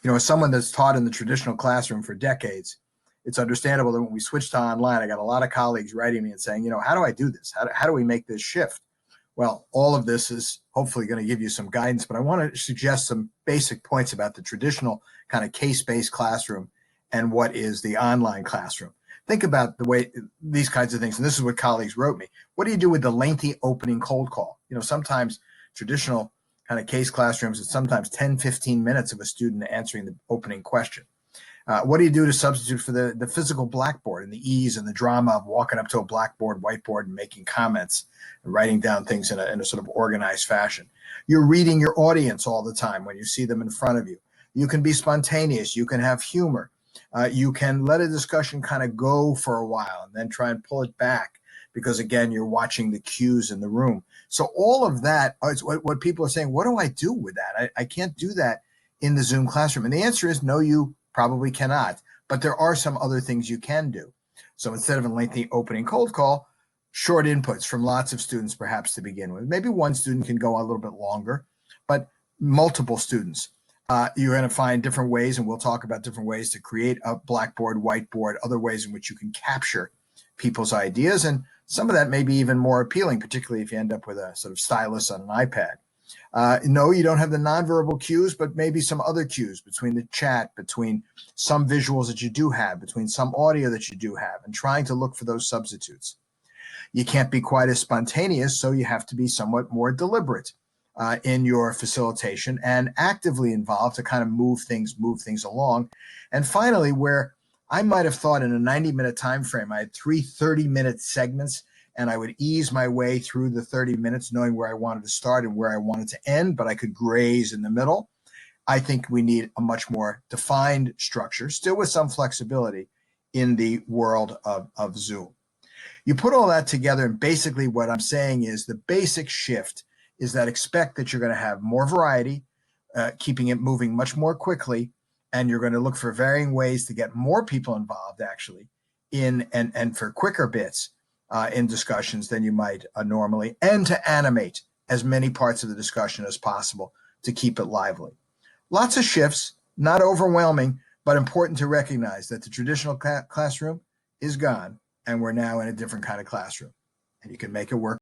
As someone that's taught in the traditional classroom for decades, it's understandable that when we switched to online, I got a lot of colleagues writing me and saying, how do I do this? How do we make this shift? Well, all of this is hopefully going to give you some guidance, but I want to suggest some basic points about the traditional kind of case-based classroom and what is the online classroom. Think about the way these kinds of things, and this is what colleagues wrote me. What do you do with the lengthy opening cold call? Sometimes traditional kind of case classrooms, it's sometimes 10, 15 minutes of a student answering the opening question. What do you do to substitute for the physical blackboard and the ease and the drama of walking up to a blackboard, whiteboard, and making comments and writing down things in a sort of organized fashion? You're reading your audience all the time when you see them in front of you. You can be spontaneous. You can have humor. You can let a discussion kind of go for a while and then try and pull it back because, again, you're watching the cues in the room. So all of that is what people are saying. What do I do with that? I can't do that in the Zoom classroom. And the answer is no, you probably cannot, but there are some other things you can do. So instead of a lengthy opening cold call, short inputs from lots of students perhaps to begin with. Maybe one student can go a little bit longer, but multiple students. You're going to find different ways, and we'll talk about different ways to create a blackboard, whiteboard, other ways in which you can capture people's ideas. And some of that may be even more appealing, particularly if you end up with a sort of stylus on an iPad. No, you don't have the nonverbal cues, but maybe some other cues between the chat, between some visuals that you do have, between some audio that you do have, and trying to look for those substitutes. You can't be quite as spontaneous, so you have to be somewhat more deliberate in your facilitation and actively involved to kind of move things along. And finally, where I might have thought in a 90-minute time frame, I had 3 30-minute segments, and I would ease my way through the 30 minutes, knowing where I wanted to start and where I wanted to end, but I could graze in the middle. I think we need a much more defined structure, still with some flexibility in the world of Zoom. You put all that together, and basically what I'm saying is the basic shift is that expect that you're going to have more variety, keeping it moving much more quickly, and you're going to look for varying ways to get more people involved, actually, and for quicker bits in discussions than you might normally, and to animate as many parts of the discussion as possible to keep it lively. Lots of shifts, not overwhelming, but important to recognize that the traditional classroom is gone, and we're now in a different kind of classroom, and you can make it work